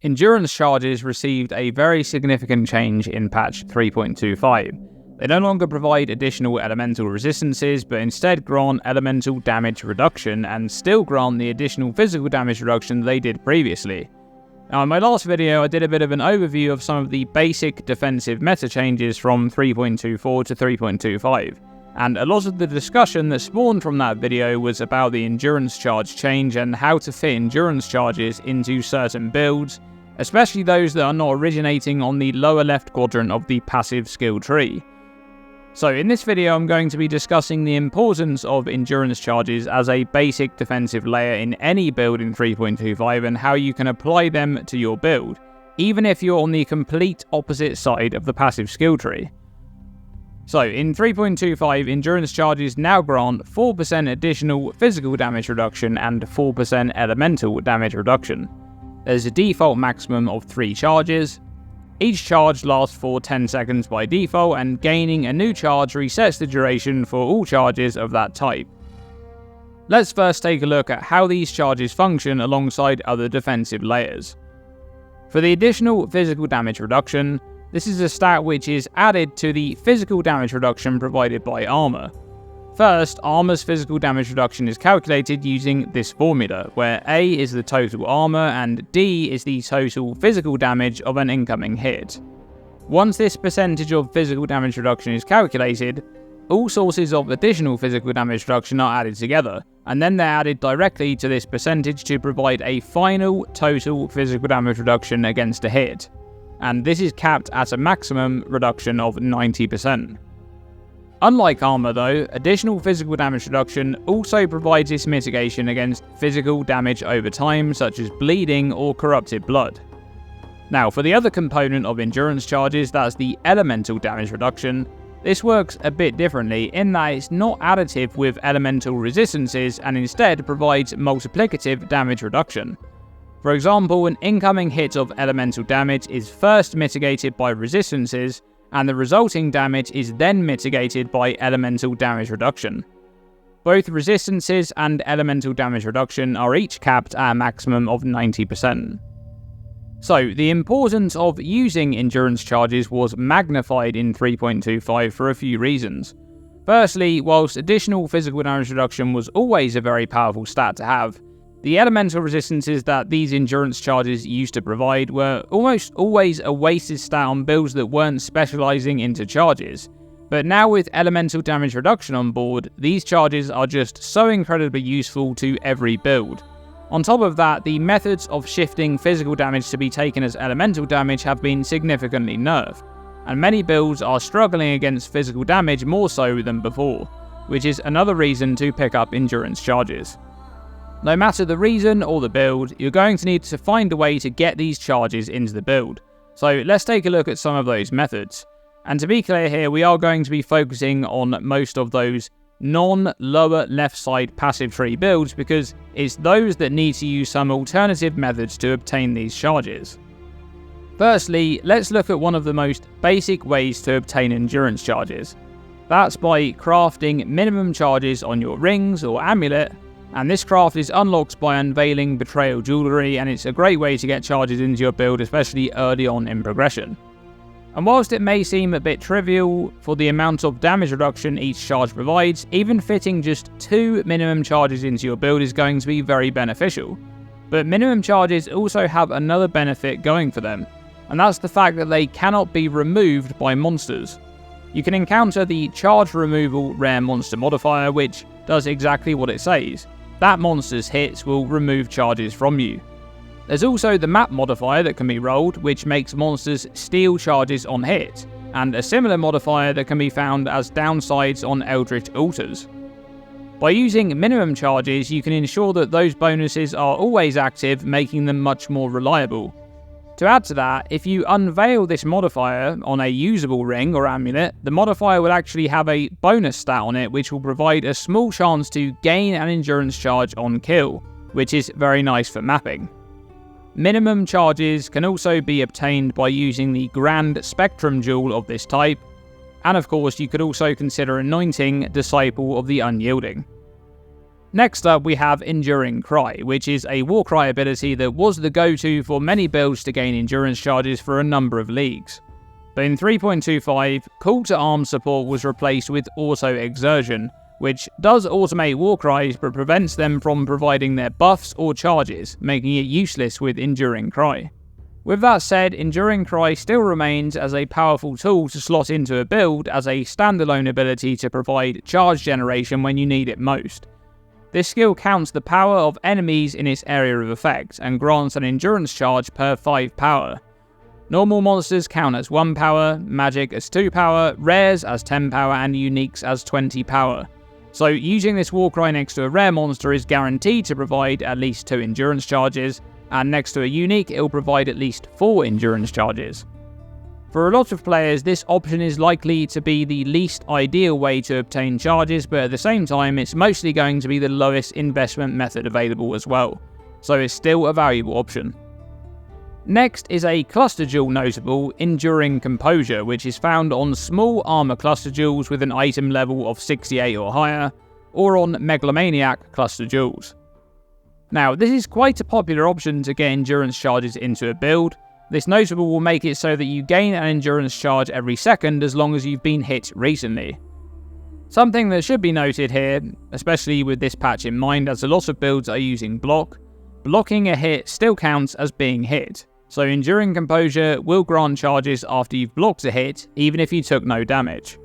Endurance charges received a very significant change in patch 3.25. They no longer provide additional elemental resistances, but instead grant elemental damage reduction and still grant the additional physical damage reduction they did previously. Now, in my last video, I did a bit of an overview of some of the basic defensive meta changes from 3.24 to 3.25, and a lot of the discussion that spawned from that video was about the endurance charge change and how to fit endurance charges into certain builds, especially those that are not originating on the lower left quadrant of the passive skill tree. So in this video, I'm going to be discussing the importance of endurance charges as a basic defensive layer in any build in 3.25 and how you can apply them to your build, even if you're on the complete opposite side of the passive skill tree. So in 3.25, endurance charges now grant 4% additional physical damage reduction and 4% elemental damage reduction. There's a default maximum of 3 charges. Each charge lasts for 10 seconds by default, and gaining a new charge resets the duration for all charges of that type. Let's first take a look at how these charges function alongside other defensive layers. For the additional physical damage reduction, this is a stat which is added to the physical damage reduction provided by armor. First, armor's physical damage reduction is calculated using this formula, where A is the total armor and D is the total physical damage of an incoming hit. Once this percentage of physical damage reduction is calculated, all sources of additional physical damage reduction are added together, and then they're added directly to this percentage to provide a final total physical damage reduction against a hit. And this is capped at a maximum reduction of 90%. Unlike armor though, additional physical damage reduction also provides this mitigation against physical damage over time, such as bleeding or corrupted blood. Now, for the other component of endurance charges, that's the elemental damage reduction, this works a bit differently in that it's not additive with elemental resistances and instead provides multiplicative damage reduction. For example, an incoming hit of elemental damage is first mitigated by resistances, and the resulting damage is then mitigated by elemental damage reduction. Both resistances and elemental damage reduction are each capped at a maximum of 90%. So, the importance of using endurance charges was magnified in 3.25 for a few reasons. Firstly, whilst additional physical damage reduction was always a very powerful stat to have, the elemental resistances that these endurance charges used to provide were almost always a wasted stat on builds that weren't specializing into charges. But now with elemental damage reduction on board, these charges are just so incredibly useful to every build. On top of that, the methods of shifting physical damage to be taken as elemental damage have been significantly nerfed, and many builds are struggling against physical damage more so than before, which is another reason to pick up endurance charges. No matter the reason or the build, you're going to need to find a way to get these charges into the build. So let's take a look at some of those methods. And to be clear here, we are going to be focusing on most of those non-lower left side passive tree builds because it's those that need to use some alternative methods to obtain these charges. Firstly, let's look at one of the most basic ways to obtain endurance charges. That's by crafting minimum charges on your rings or amulet, and this craft is unlocked by unveiling betrayal jewellery, and it's a great way to get charges into your build, especially early on in progression. And whilst it may seem a bit trivial for the amount of damage reduction each charge provides, even fitting just 2 minimum charges into your build is going to be very beneficial. But minimum charges also have another benefit going for them, and that's the fact that they cannot be removed by monsters. You can encounter the charge removal rare monster modifier, which does exactly what it says. That monster's hits will remove charges from you. There's also the map modifier that can be rolled, which makes monsters steal charges on hit, and a similar modifier that can be found as downsides on Eldritch altars. By using minimum charges, you can ensure that those bonuses are always active, making them much more reliable. To add to that, if you unveil this modifier on a usable ring or amulet, the modifier will actually have a bonus stat on it which will provide a small chance to gain an endurance charge on kill, which is very nice for mapping. Minimum charges can also be obtained by using the Grand Spectrum Jewel of this type, and of course you could also consider anointing Disciple of the Unyielding. Next up, we have Enduring Cry, which is a Warcry ability that was the go-to for many builds to gain endurance charges for a number of leagues. But in 3.25, Call to Arms support was replaced with Auto Exertion, which does automate Warcries but prevents them from providing their buffs or charges, making it useless with Enduring Cry. With that said, Enduring Cry still remains as a powerful tool to slot into a build as a standalone ability to provide charge generation when you need it most. This skill counts the power of enemies in its area of effect and grants an endurance charge per 5 power. Normal monsters count as 1 power, magic as 2 power, rares as 10 power, and uniques as 20 power. So using this Warcry next to a rare monster is guaranteed to provide at least 2 endurance charges, and next to a unique it will provide at least 4 endurance charges. For a lot of players, this option is likely to be the least ideal way to obtain charges, but at the same time it's mostly going to be the lowest investment method available as well, so it's still a valuable option. Next is a cluster jewel notable, Enduring Composure, which is found on small armor cluster jewels with an item level of 68 or higher, or on Megalomaniac cluster jewels. Now, this is quite a popular option to get endurance charges into a build. This notable will make it so that you gain an endurance charge every second as long as you've been hit recently. Something that should be noted here, especially with this patch in mind as a lot of builds are using block, blocking a hit still counts as being hit, so Enduring Composure will grant charges after you've blocked a hit, even if you took no damage.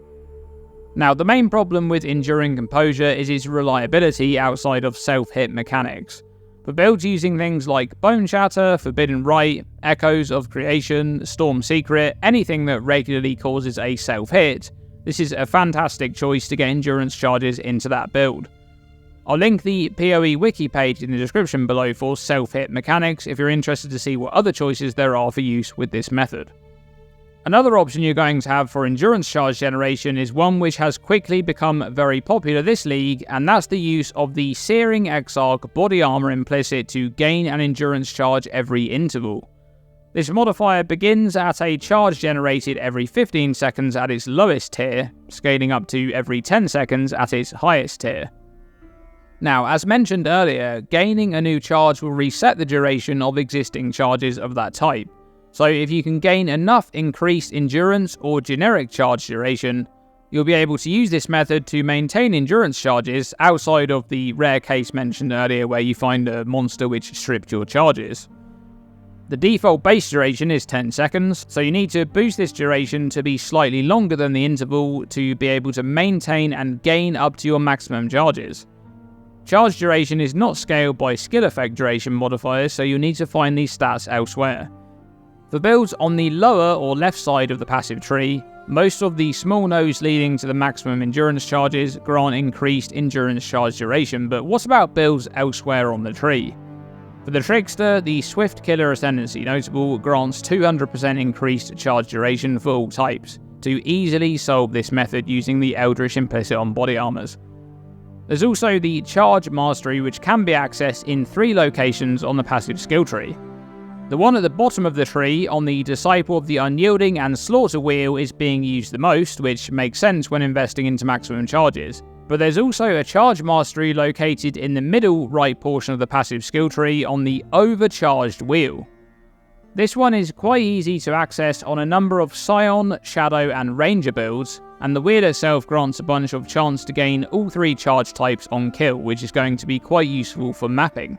Now, the main problem with Enduring Composure is its reliability outside of self-hit mechanics. For builds using things like Bone Shatter, Forbidden Rite, Echoes of Creation, Storm Secret, anything that regularly causes a self-hit, this is a fantastic choice to get endurance charges into that build. I'll link the PoE wiki page in the description below for self-hit mechanics if you're interested to see what other choices there are for use with this method. Another option you're going to have for endurance charge generation is one which has quickly become very popular this league, and that's the use of the Searing Exarch Body Armour implicit to gain an endurance charge every interval. This modifier begins at a charge generated every 15 seconds at its lowest tier, scaling up to every 10 seconds at its highest tier. Now, as mentioned earlier, gaining a new charge will reset the duration of existing charges of that type. So if you can gain enough increased endurance or generic charge duration, you'll be able to use this method to maintain endurance charges outside of the rare case mentioned earlier where you find a monster which stripped your charges. The default base duration is 10 seconds, so you need to boost this duration to be slightly longer than the interval to be able to maintain and gain up to your maximum charges. Charge duration is not scaled by skill effect duration modifiers, so you'll need to find these stats elsewhere. For builds on the lower or left side of the passive tree, most of the small nodes leading to the maximum endurance charges grant increased endurance charge duration, but what about builds elsewhere on the tree? For the Trickster, the Swift Killer Ascendancy notable grants 200% increased charge duration for all types, to easily solve this method using the Eldritch implicit on body armors. There's also the Charge Mastery, which can be accessed in 3 locations on the passive skill tree. The one at the bottom of the tree on the Disciple of the Unyielding and Slaughter wheel is being used the most, which makes sense when investing into maximum charges. But there's also a Charge Mastery located in the middle right portion of the passive skill tree on the Overcharged wheel. This one is quite easy to access on a number of Scion, Shadow and Ranger builds, and the wheel itself grants a bunch of chance to gain all 3 charge types on kill, which is going to be quite useful for mapping.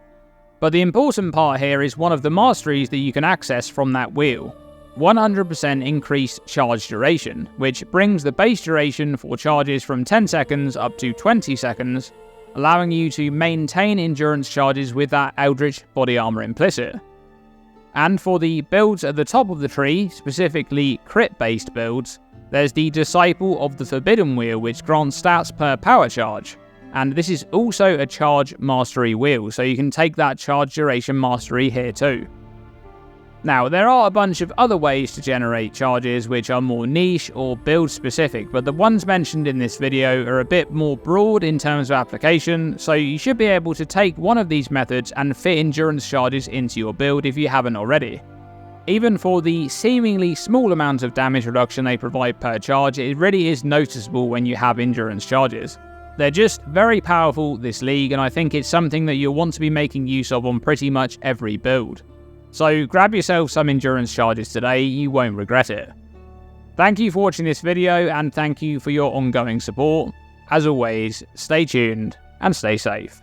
But the important part here is one of the masteries that you can access from that wheel. 100% increased charge duration, which brings the base duration for charges from 10 seconds up to 20 seconds, allowing you to maintain endurance charges with that Eldritch Body Armour implicit. And for the builds at the top of the tree, specifically crit-based builds, there's the Disciple of the Forbidden wheel, which grants stats per power charge. And this is also a charge mastery wheel, so you can take that charge duration mastery here too. Now, there are a bunch of other ways to generate charges which are more niche or build specific, but the ones mentioned in this video are a bit more broad in terms of application, so you should be able to take one of these methods and fit endurance charges into your build if you haven't already. Even for the seemingly small amount of damage reduction they provide per charge, it really is noticeable when you have endurance charges. They're just very powerful this league, and I think it's something that you'll want to be making use of on pretty much every build. So grab yourself some endurance charges today, you won't regret it. Thank you for watching this video, and thank you for your ongoing support. As always, stay tuned and stay safe.